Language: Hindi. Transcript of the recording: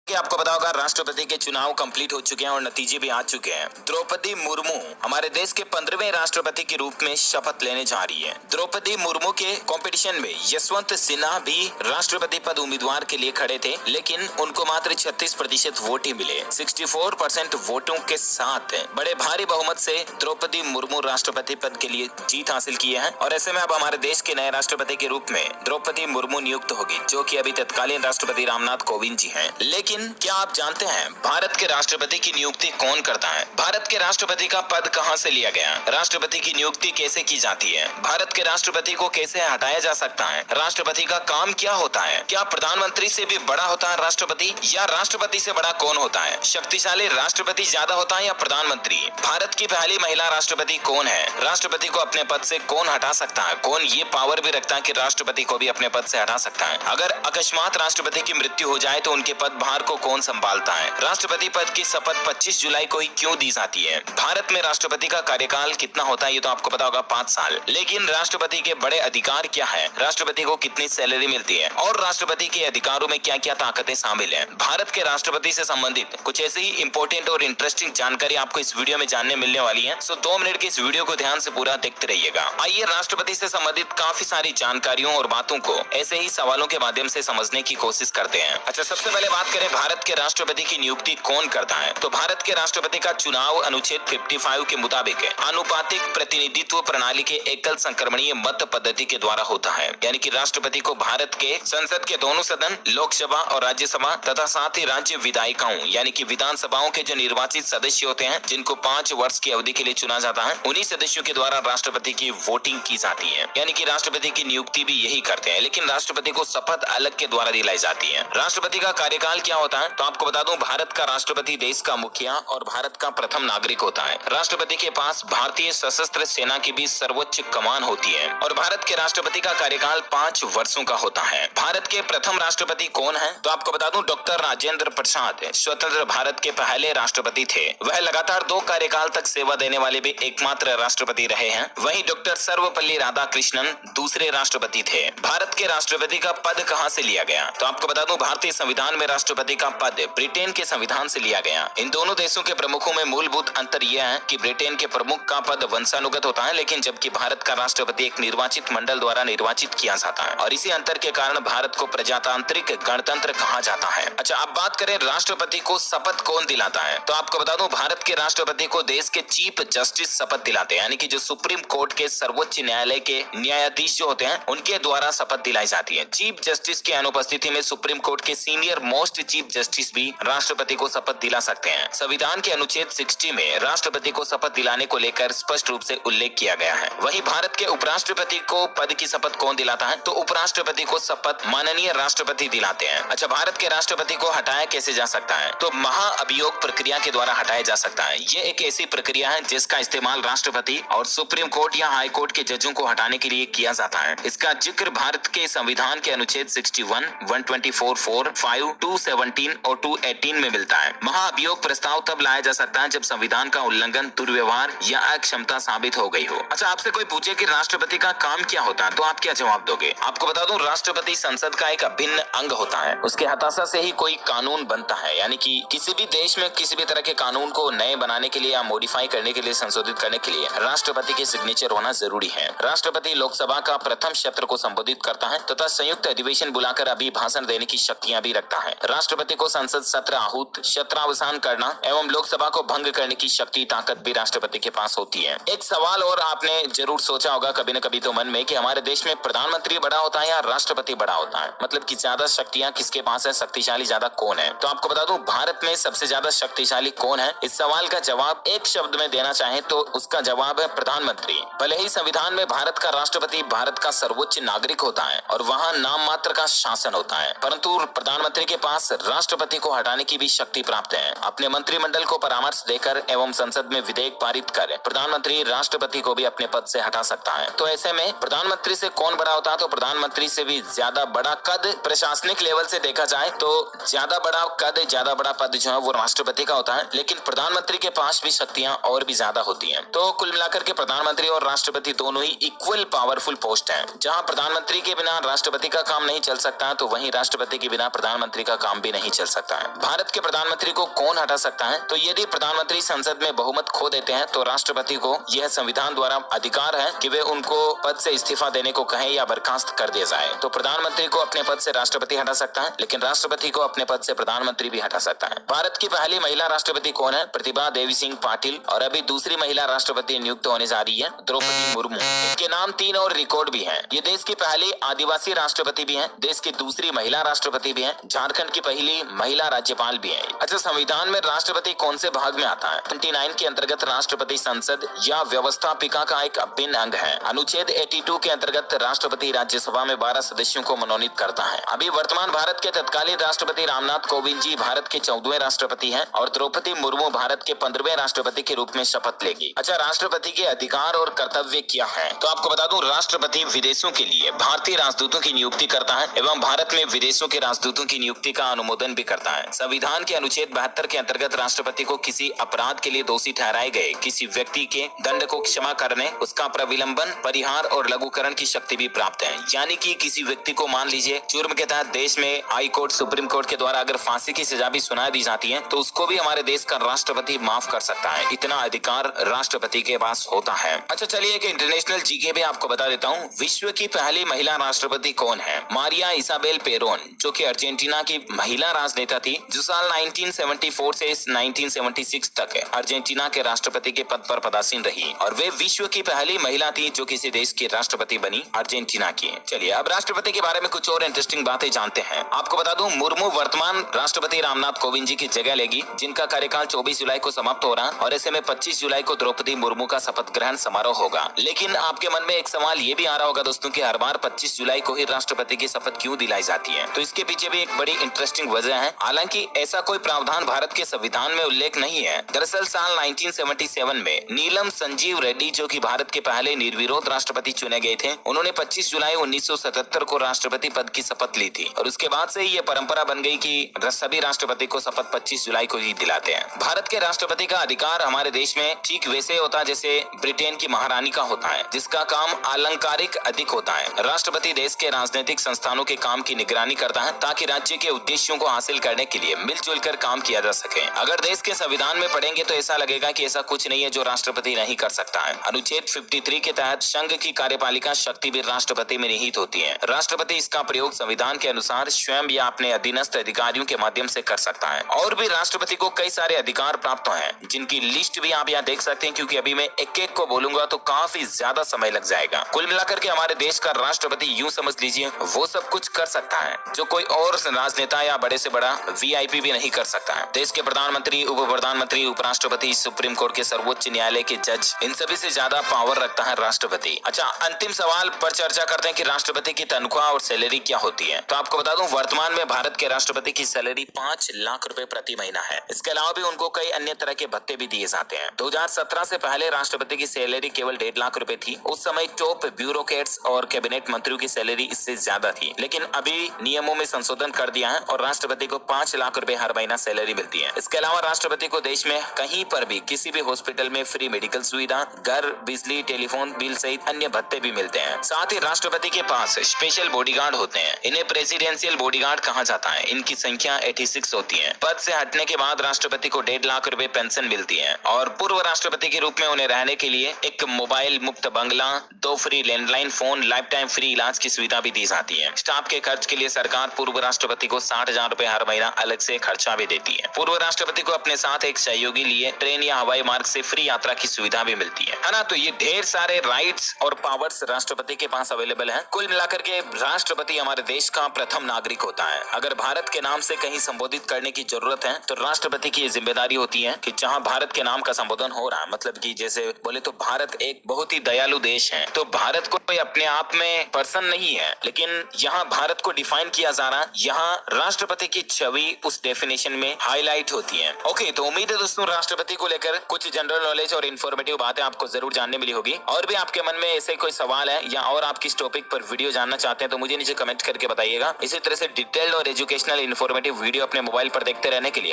कि आपको पता होगा राष्ट्रपति के चुनाव कंप्लीट हो चुके हैं और नतीजे भी आ चुके हैं। द्रौपदी मुर्मू हमारे देश के 15वें राष्ट्रपति के रूप में शपथ लेने जा रही है। द्रौपदी मुर्मू के कंपटीशन में यशवंत सिन्हा भी राष्ट्रपति पद उम्मीदवार के लिए खड़े थे, लेकिन उनको मात्र 36% वोट ही मिले। 64% वोटों के साथ बड़े भारी बहुमत से द्रौपदी मुर्मू राष्ट्रपति पद के लिए जीत हासिल की है और ऐसे में अब हमारे देश के नए राष्ट्रपति के रूप में द्रौपदी मुर्मू नियुक्त होगी, जो कि अभी तत्कालीन राष्ट्रपति रामनाथ कोविंद जी हैं। लेकिन क्या आप जानते हैं भारत के राष्ट्रपति की नियुक्ति कौन करता है? भारत के राष्ट्रपति का पद कहां से लिया गया? राष्ट्रपति की नियुक्ति कैसे की जाती है? भारत के राष्ट्रपति को कैसे हटाया जा सकता है? राष्ट्रपति का काम क्या होता है? क्या प्रधानमंत्री से भी बड़ा होता है राष्ट्रपति, या राष्ट्रपति से बड़ा कौन होता है? शक्तिशाली राष्ट्रपति ज्यादा होता है या प्रधानमंत्री? भारत की पहली महिला राष्ट्रपति कौन है? राष्ट्रपति को अपने पद से कौन हटा सकता है? कौन ये पावर भी रखता है कि राष्ट्रपति को भी अपने पद से हटा सकता है? अगर अकस्मात राष्ट्रपति की मृत्यु हो जाए तो उनके पदभार को कौन संभालता है? राष्ट्रपति पद की शपथ 25 जुलाई को ही क्यों दी जाती है? भारत में राष्ट्रपति का कार्यकाल कितना होता है ये तो आपको पता होगा, 5 साल। लेकिन राष्ट्रपति के बड़े अधिकार क्या है? राष्ट्रपति को कितनी सैलरी मिलती है और राष्ट्रपति के अधिकारों में क्या क्या ताकतें शामिल है? भारत के राष्ट्रपति से संबंधित कुछ ऐसी ही इंपॉर्टेंट और इंटरेस्टिंग जानकारी आपको इस वीडियो में जानने मिलने वाली है। सो 2 मिनट के इस वीडियो को ध्यान से पूरा देखते रहिएगा। आइए राष्ट्रपति से संबंधित काफी सारी जानकारियों और बातों को ऐसे ही सवालों के माध्यम से समझने की कोशिश करते हैं। अच्छा, सबसे पहले बात करें भारत के राष्ट्रपति की नियुक्ति कौन करता है? तो भारत के राष्ट्रपति का चुनाव अनुच्छेद 55 के मुताबिक आनुपातिक प्रतिनिधित्व प्रणाली के एकल संक्रमणीय मत पद्धति के द्वारा होता है। यानी कि राष्ट्रपति को भारत के संसद के दोनों सदन, लोकसभा और राज्यसभा तथा साथ ही राज्य विधायिकाओं यानी कि विधानसभाओं के जो निर्वाचित सदस्य होते हैं, जिनको 5 वर्ष की अवधि के लिए चुना जाता है, उन्हीं सदस्यों के द्वारा राष्ट्रपति की वोटिंग की जाती है। यानी कि राष्ट्रपति की नियुक्ति भी यही करते हैं, लेकिन राष्ट्रपति को शपथ अलग के द्वारा दिलाई जाती है। राष्ट्रपति का कार्यकाल क्या होता है? तो आपको बता दूं, भारत का राष्ट्रपति देश का मुखिया और भारत का प्रथम नागरिक होता है। राष्ट्रपति के पास भारतीय सशस्त्र सेना की भी सर्वोच्च कमान होती है और भारत के राष्ट्रपति का कार्यकाल 5 वर्षों का होता है। भारत के प्रथम राष्ट्रपति कौन है? तो आपको बता दूं, डॉक्टर राजेंद्र प्रसाद स्वतंत्र भारत के पहले राष्ट्रपति थे। वह लगातार 2 कार्यकाल तक सेवा देने वाले भी एकमात्र राष्ट्रपति रहे हैं। वहीं डॉक्टर सर्वपल्ली राधाकृष्णन दूसरे राष्ट्रपति थे। भारत के राष्ट्रपति का पद कहां से लिया गया? तो आपको बता दूं, भारतीय संविधान में राष्ट्रपति का पद ब्रिटेन के संविधान से लिया गया। इन दोनों देशों के प्रमुखों में मूलभूत अंतर यह है कि ब्रिटेन के प्रमुख का पद वंशानुगत होता है, लेकिन जबकि भारत का राष्ट्रपति एक निर्वाचित मंडल द्वारा निर्वाचित किया जाता है और इसी अंतर के कारण भारत को प्रजातांत्रिक गणतंत्र कहा जाता है। अच्छा, अब बात करें राष्ट्रपति को शपथ कौन दिलाता है? तो आपको बता दूं, भारत के राष्ट्रपति को देश के चीफ जस्टिस शपथ दिलाते हैं, यानी कि जो सुप्रीम कोर्ट के सर्वोच्च न्यायालय के न्यायाधीश जो होते हैं, उनके द्वारा शपथ दिलाई जाती है। चीफ जस्टिस की अनुपस्थिति में सुप्रीम कोर्ट के सीनियर मोस्ट चीफ जस्टिस भी राष्ट्रपति को शपथ दिला सकते हैं। संविधान के अनुच्छेद 60 में राष्ट्रपति को शपथ दिलाने को लेकर स्पष्ट रूप से उल्लेख किया गया है। वहीं भारत के उपराष्ट्रपति को पद की शपथ कौन दिलाता है? तो उपराष्ट्रपति को शपथ माननीय राष्ट्रपति दिलाते हैं। अच्छा, भारत के राष्ट्रपति को हटाया कैसे जा सकता है? तो महाअभियोग प्रक्रिया के द्वारा हटाया जा सकता है। ये एक ऐसी प्रक्रिया है जिसका इस्तेमाल राष्ट्रपति और सुप्रीम कोर्ट या हाई कोर्ट के जजों को हटाने के लिए किया जाता है। इसका जिक्र भारत के संविधान के अनुच्छेद 61, 124, 4, 5, 217 और 218 में मिलता है। महाअभियोग प्रस्ताव तब लाया जा सकता है जब संविधान का उल्लंघन, दुर्व्यवहार या अक्षमता साबित हो गई हो। अच्छा, आपसे कोई पूछे कि राष्ट्रपति का काम क्या होता है, तो आप क्या जवाब दोगे? आपको बता दूं, राष्ट्रपति संसद का एक अभिन्न अंग होता है। उसके हताशा से ही कोई कानून बनता है, यानी कि किसी भी देश में किसी भी तरह के कानून को नए बनाने के लिए या मॉडिफाई करने के लिए, संशोधित करने के लिए राष्ट्रपति के सिग्नेचर होना जरूरी है। राष्ट्रपति लोकसभा का प्रथम सत्र को संबोधित करता है तथा संयुक्त अधिवेशन बुलाकर अभिभाषण देने की शक्तियां भी रखता है। राष्ट्रपति को संसद सत्र आहूत, सत्रावसान करना एवं लोकसभा को भंग करने की शक्ति, ताकत भी राष्ट्रपति के पास होती है। एक सवाल और आपने जरूर सोचा होगा कभी न कभी तो मन में कि हमारे देश में प्रधानमंत्री बड़ा होता है या राष्ट्रपति बड़ा होता है, मतलब कि ज्यादा शक्तियां किसके पास है, शक्तिशाली ज्यादा कौन है? तो आपको बता दूं, भारत में सबसे ज्यादा शक्तिशाली कौन है? इस सवाल का जवाब एक शब्द में देना चाहे तो उसका जवाब है प्रधानमंत्री। भले ही संविधान में भारत का राष्ट्रपति भारत का सर्वोच्च नागरिक होता है और वहाँ नाम मात्र का शासन होता है, परंतु प्रधानमंत्री के पास राष्ट्रपति को हटाने की भी शक्ति प्राप्त है। अपने मंत्रिमंडल को परामर्श देकर एवं संसद में विधेयक पारित कर प्रधानमंत्री राष्ट्रपति को भी अपने पद से हटा सकता है। तो ऐसे में प्रधानमंत्री से कौन बड़ा होता है? तो प्रधानमंत्री से भी ज्यादा बड़ा कद प्रशासनिक लेवल से देखा जाए तो ज्यादा बड़ा कद, ज्यादा बड़ा पद जो है वो राष्ट्रपति का होता है, लेकिन प्रधानमंत्री के पास भी शक्तियां और भी ज्यादा होती हैं। तो कुल मिलाकर के प्रधानमंत्री और राष्ट्रपति दोनों ही इक्वल पावरफुल पोस्ट हैं। जहां प्रधानमंत्री के बिना राष्ट्रपति का काम नहीं चल सकता, तो वहीं राष्ट्रपति के बिना प्रधानमंत्री का काम भी नहीं चल सकता है। भारत के प्रधानमंत्री को कौन हटा सकता है? तो यदि प्रधानमंत्री संसद में बहुमत खो देते हैं तो राष्ट्रपति को यह संविधान द्वारा अधिकार है कि वे उनको पद से इस्तीफा देने को कहें या बर्खास्त कर दिया जाए। तो प्रधानमंत्री को अपने पद से राष्ट्रपति हटा सकता है, लेकिन राष्ट्रपति को अपने पद से प्रधानमंत्री भी हटा सकता है। भारत की पहली महिला राष्ट्रपति कौन है? प्रतिभा देवी सिंह पाटिल। और अभी दूसरी महिला राष्ट्रपति नियुक्त होने जा रही है, द्रौपदी मुर्मू। इनके नाम 3 और रिकॉर्ड भी हैं। ये देश की पहली आदिवासी राष्ट्रपति भी हैं, देश की दूसरी महिला राष्ट्रपति भी हैं, झारखंड की पहली महिला राज्यपाल भी हैं। अच्छा, संविधान में राष्ट्रपति कौन से भाग में आता है? 29 के अंतर्गत राष्ट्रपति संसद या व्यवस्थापिका का एक अभिन्न अंग है। अनुच्छेद 82 के अंतर्गत राष्ट्रपति राज्यसभा में 12 सदस्यों को मनोनीत करता है। अभी वर्तमान भारत के तत्कालीन राष्ट्रपति रामनाथ कोविंद जी भारत के 14वें राष्ट्रपति हैं और द्रौपदी मुर्मू भारत के 15वें राष्ट्रपति के रूप में शपथ लेगी। अच्छा, राष्ट्रपति के अधिकार और कर्तव्य क्या है? तो आपको बता दूं, राष्ट्रपति विदेशों के लिए भारतीय राजदूतों की नियुक्ति करता है एवं भारत में विदेशों के राजदूतों की नियुक्ति का अनुमोदन भी करता है। संविधान के अनुच्छेद 72 के अंतर्गत राष्ट्रपति को किसी अपराध के लिए दोषी ठहराए गए किसी व्यक्ति के दंड को क्षमा करने, उसका प्रविलंबन, परिहार और लघुकरण की शक्ति भी प्राप्त है। यानी कि किसी व्यक्ति को मान लीजिए जुर्म के तहत देश में हाई कोर्ट, सुप्रीम कोर्ट के द्वारा अगर फांसी की सजा भी सुना दी जाती है तो उसको भी हमारे देश का राष्ट्रपति माफ कर सकता है। इतना अधिकार राष्ट्रपति के पास होता है। अच्छा, चलिए कि इंटरनेशनल जीके भी आपको बता देता हूँ। विश्व की पहली महिला राष्ट्रपति कौन है? मारिया इसाबेल पेरोन, जो कि अर्जेंटीना की महिला राजनेता थी, जो साल 1974 से 1976 तक अर्जेंटीना के राष्ट्रपति के पद पर पदासीन रही और वे विश्व की पहली महिला थी जो किसी देश की राष्ट्रपति बनी, अर्जेंटीना की। चलिए अब राष्ट्रपति के बारे में कुछ और इंटरेस्टिंग बातें जानते हैं। आपको बता दूं, मुर्मू वर्तमान राष्ट्रपति रामनाथ कोविंद जी की जगह लेगी, जिनका कार्यकाल 24 जुलाई को समाप्त हो रहा है और ऐसे में 25 जुलाई को द्रौपदी मुर्मू का शपथ ग्रहण समारोह होगा। लेकिन आपके मन में एक सवाल ये भी आ रहा होगा दोस्तों कि हर बार 25 जुलाई को ही राष्ट्रपति की शपथ क्यों दिलाई जाती है? तो इसके पीछे भी एक बड़ी इंटरेस्टिंग वजह है। हालांकि ऐसा कोई प्रावधान भारत के संविधान में उल्लेख नहीं है। दरअसल साल 1977 में नीलम संजीव रेड्डी, जो कि भारत के पहले निर्विरोध राष्ट्रपति चुने गए थे, उन्होंने 25 जुलाई 1977 को राष्ट्रपति पद की शपथ ली थी और उसके बाद से ही ये परंपरा बन गई कि सभी राष्ट्रपति को शपथ 25 जुलाई को ही दिलाते हैं। भारत के राष्ट्रपति का अधिकार हमारे देश में ठीक वैसे होता है जैसे ब्रिटेन की महारानी का होता है, जिसका काम आलंकारिक अधिक होता है। राष्ट्रपति देश के राजनीतिक संस्थानों के काम की निगरानी करता है ताकि राज्य के उद्देश्यों को हासिल करने के लिए मिलजुल कर काम किया जा सके। अगर देश के संविधान में पढ़ेंगे तो ऐसा लगेगा कि ऐसा कुछ नहीं है जो राष्ट्रपति नहीं कर सकता है। अनुच्छेद 53 के तहत संघ की कार्यपालिका शक्ति भी राष्ट्रपति में निहित होती है। राष्ट्रपति इसका प्रयोग संविधान के अनुसार स्वयं या अपने अधीनस्थ अधिकारियों के माध्यम से कर सकता है। और भी राष्ट्रपति को कई सारे अधिकार प्राप्त हैं, जिनकी लिस्ट भी आप यहाँ देख सकते हैं, क्योंकि अभी मैं एक एक को बोलूंगा तो काफी ज्यादा समय लग जाएगा। कुल मिलाकर के हमारे देश का राष्ट्रपति यूं समझ लीजिए वो सब कुछ कर सकता है जो कोई और राजनेता या बड़े से बड़ा VIP भी नहीं कर सकता है। देश के प्रधानमंत्री, उप प्रधानमंत्री, उपराष्ट्रपति, सुप्रीम कोर्ट के सर्वोच्च न्यायालय के जज, इन सभी से ज्यादा पावर रखता है राष्ट्रपति। अच्छा, अंतिम सवाल पर चर्चा करते हैं कि राष्ट्रपति की तनख्वाह और सैलरी क्या होती है। तो आपको बता दूं, वर्तमान में भारत के राष्ट्रपति की सैलरी 5 लाख रुपए प्रति महीना है। इसके अलावा भी उनको कई अन्य तरह के भत्ते भी दिए जाते हैं। 2017 से पहले राष्ट्रपति की सैलरी केवल 1.5 लाख रुपए थी। उस समय टॉप ब्यूरोक्रेट्स और कैबिनेट मंत्रियों की सैलरी इससे ज्यादा थी, लेकिन अभी नियमों में संशोधन कर दिया है और राष्ट्रपति को 5 लाख रुपए हर महीना सैलरी मिलती है। इसके अलावा राष्ट्रपति को देश में कहीं पर भी किसी भी हॉस्पिटल में फ्री मेडिकल सुविधा, घर, बिजली, टेलीफोन बिल सहित अन्य भत्ते भी मिलते हैं। साथ ही राष्ट्रपति के पास स्पेशल बॉडीगार्ड होते हैं। इन्हें प्रेसिडेंशियल बॉडीगार्ड कहा जाता है। इनकी संख्या 86 होती है। पद से हटने के बाद राष्ट्रपति को 1.5 लाख रुपए पेंशन मिलती है और पूर्व राष्ट्रपति के रूप में उन्हें रहने के लिए एक मोबाइल मुक्त बंगला, 2 free landline phone, life time free इलाज की सुविधा भी दी जाती है। स्टाफ के खर्च के लिए सरकार पूर्व राष्ट्रपति को 60,000 रुपए हर महीना अलग से खर्चा भी देती है। पूर्व राष्ट्रपति को अपने साथ एक सहयोगी लिए ट्रेन या हवाई मार्ग से फ्री यात्रा की सुविधा भी मिलती है ना। तो ये ढेर सारे राइट्स और पावर्स राष्ट्रपति के पास अवेलेबल है। कुल मिलाकर के राष्ट्रपति हमारे देश का प्रथम नागरिक होता है। अगर भारत के नाम से कहीं संबोधित करने की जरूरत है तो राष्ट्रपति की जिम्मेदारी होती है कि जहां भारत के नाम का संबोधन हो रहा है, मतलब कि जैसे बोले तो भारत एक बहुत ही दयालु देश है, तो भारत को अपने आप में पर्सन नहीं है, लेकिन यहाँ भारत को डिफाइन किया जा रहा है। यहाँ राष्ट्रपति की छवि उस डेफिनेशन में हाईलाइट होती है। ओके, तो उम्मीद है दोस्तों राष्ट्रपति को लेकर कुछ जनरल नॉलेज और इन्फॉर्मेटिव बातें आपको जरूर जानने मिली होगी। और भी आपके मन में ऐसे कोई सवाल है या और आप किस टॉपिक पर वीडियो जानना चाहते हैं तो मुझे नीचे कमेंट करके बताइएगा। इसी तरह से डिटेल्ड और एजुकेशनल इन्फॉर्मेटिव वीडियो अपने मोबाइल पर देखते रहने के लिए